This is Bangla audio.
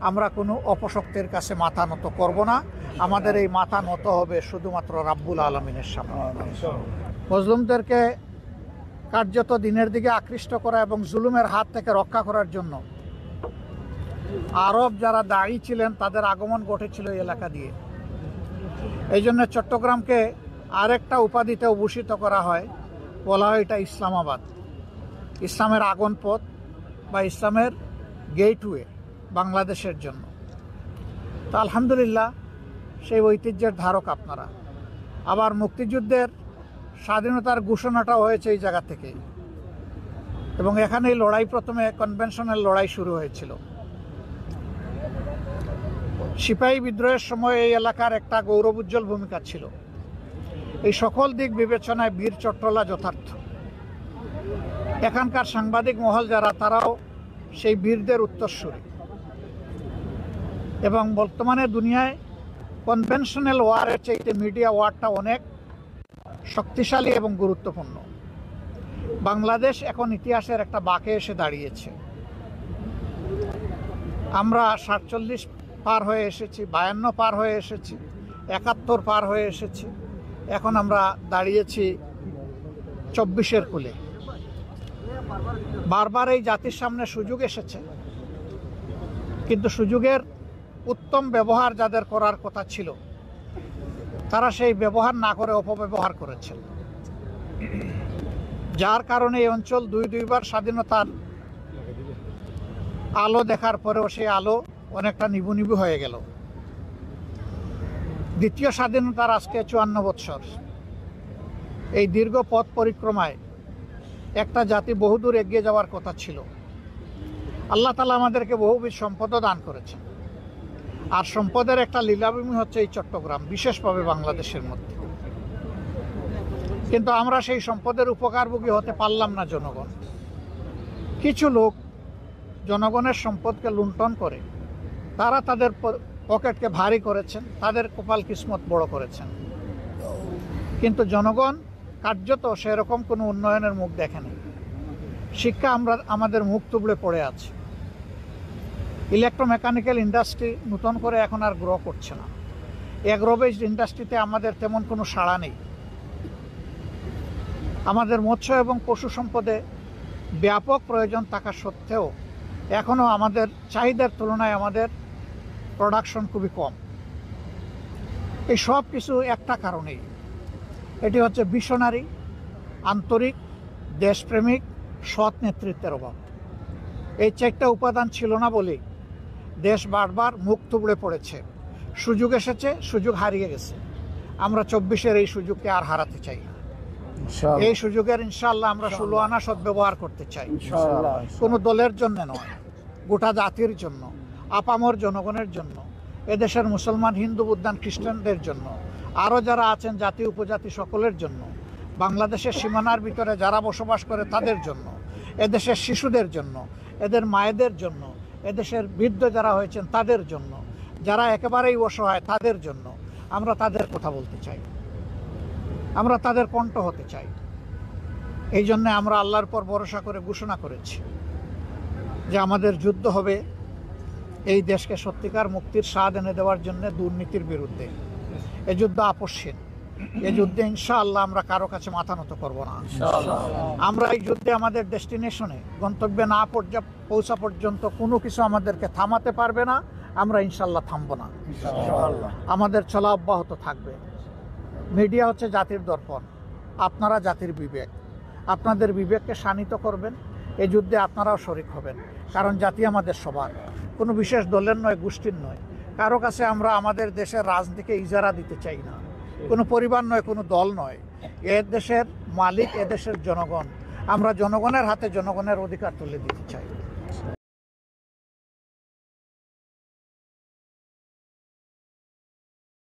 আমরা কোনো অপশক্তির কাছে মাথা নত করব না। আমাদের এই মাথা নত হবে শুধুমাত্র রাব্বুল আলামিনের সামনে। মজলুমদেরকে কার্যত দিনের দিকে আকৃষ্ট করা এবং জুলুমের হাত থেকে রক্ষা করার জন্য আরব যারা দায়ী ছিলেন তাদের আগমন ঘটেছিল এই এলাকা দিয়ে। এই জন্য চট্টগ্রামকে আরেকটা উপাধিতে ভূষিত করা হয়, বলা হয় এটা ইসলামাবাদ, ইসলামের আগন পথ বা ইসলামের গেটওয়ে বাংলাদেশের জন্য। তো আলহামদুলিল্লাহ সেই ঐতিহ্যের ধারক আপনারা। আবার মুক্তিযুদ্ধের স্বাধীনতার ঘোষণাটাও হয়েছে এই জায়গা থেকে, এবং এখানেই লড়াই, প্রথমে কনভেনশনাল লড়াই শুরু হয়েছিল। সিপাহী বিদ্রোহের সময় এই এলাকার একটা গৌরবোজ্জ্বল ভূমিকা ছিল। এই সকল দিক বিবেচনায় বীর চট্টলা যথার্থ। এখানকার সাংবাদিক মহল যারা, তারাও সেই বীরদের উত্তরসূরি। এবং বর্তমানে দুনিয়ায় কনভেনশনাল ওয়ারের চাইতে মিডিয়া ওয়ারটা অনেক শক্তিশালী এবং গুরুত্বপূর্ণ। বাংলাদেশ এখন ইতিহাসের একটা বাঁকে এসে দাঁড়িয়েছে। আমরা 47 পার হয়ে এসেছি, 52 পার হয়ে এসেছি, 71 পার হয়ে এসেছি। এখন আমরা দাঁড়িয়েছি 24-এর কূলে। বারবার এই জাতির সামনে সুযোগ এসেছে, কিন্তু সুযোগের উত্তম ব্যবহার যাদের করার কথা ছিল, তারা সেই ব্যবহার না করে অপব্যবহার করেছেন, যার কারণে এই অঞ্চল দুইবার স্বাধীনতার আলো দেখার পরেও সেই আলো অনেকটা নিভু নিভু হয়ে গেল। দ্বিতীয় স্বাধীনতার আজকে 54 বৎসর। এই দীর্ঘ পথ পরিক্রমায় একটা জাতি বহুদূর এগিয়ে যাওয়ার কথা ছিল। আল্লাহ তাআলা আমাদেরকে বহুবিধ সম্পদও দান করেছেন, আর সম্পদের একটা লীলাভূমি হচ্ছে এই চট্টগ্রাম, বিশেষভাবে বাংলাদেশের মধ্যে। কিন্তু আমরা সেই সম্পদের উপকারভোগী হতে পারলাম না জনগণ। কিছু লোক জনগণের সম্পদকে লুণ্ঠন করে তারা তাদের পকেটকে ভারী করেছেন, তাদের কপাল কিসমত বড় করেছেন। কিন্তু জনগণ কার্যত সেরকম কোনো উন্নয়নের মুখ দেখেনি। শিক্ষা আমাদের মুখ তুবড়ে পড়ে আছে। ইলেকট্রোমেকানিক্যাল ইন্ডাস্ট্রি নতুন করে এখন আর গ্রো করছে না। এগ্রো বেসড ইন্ডাস্ট্রিতে আমাদের তেমন কোনো সাড়া নেই। আমাদের মৎস্য এবং পশু সম্পদে ব্যাপক প্রয়োজন থাকা সত্ত্বেও এখনও আমাদের চাহিদার তুলনায় আমাদের প্রোডাকশন খুবই কম। এই সব কিছু একটা কারণেই, এটি হচ্ছে ভিশনারি, আন্তরিক, দেশপ্রেমিক, সৎ নেতৃত্বের অভাব। এই 4টা উপাদান ছিল না বলেই দেশ বারবার মুখ তুবড়ে পড়েছে। সুযোগ এসেছে, সুযোগ হারিয়ে গেছে। আমরা 24-এর এই সুযোগকে আর হারাতে চাই না। এই সুযোগের ইনশাআল্লাহ আমরা 16 আনা সদ্ব্যবহার করতে চাই, কোনো দলের জন্য নয়, গোটা জাতির জন্য, আপামর জনগণের জন্য, এদেশের মুসলমান, হিন্দু, বৌদ্ধ, খ্রিস্টানদের জন্য, আরও যারা আছেন জাতি উপজাতি সকলের জন্য, বাংলাদেশের সীমানার ভিতরে যারা বসবাস করে তাদের জন্য, এদেশের শিশুদের জন্য, এদের মায়েদের জন্য, এদেশের বৃদ্ধ যারা হয়েছেন তাদের জন্য, যারা একেবারেই অসহায় তাদের জন্য আমরা তাদের কথা বলতে চাই, আমরা তাদের কণ্ঠ হতে চাই। এই জন্য আমরা আল্লাহর পর ভরসা করে ঘোষণা করেছি যে আমাদের যুদ্ধ হবে এই দেশকে সত্যিকার মুক্তির স্বাদ এনে দেওয়ার জন্য, দুর্নীতির বিরুদ্ধে। এই যুদ্ধ আপসহীন। এই যুদ্ধে ইনশাআল্লাহ আমরা কারো কাছে মাথা নত করব না। আমরা এই যুদ্ধে আমাদের ডেস্টিনেশনে, গন্তব্যে না পৌঁছা পর্যন্ত কোনো কিছু আমাদেরকে থামাতে পারবে না। আমরা ইনশাআল্লাহ থামবো না, আমাদের চলা অব্যাহত থাকবে। মিডিয়া হচ্ছে জাতির দর্পণ, আপনারা জাতির বিবেক। আপনাদের বিবেককে শানিত করবেন, এই যুদ্ধে আপনারাও শরিক হবেন। কারণ জাতি আমাদের সবার, কোনো বিশেষ দলের নয়, গোষ্ঠীর নয়। কারো কাছে আমরা আমাদের দেশের রাজনীতিকে ইজারা দিতে চাই না, কোনো পরিবার নয়, কোনো দল নয়। এ দেশের মালিক এদেশের জনগণ। আমরা জনগণের হাতে জনগণের অধিকার তুলে দিতে চাই।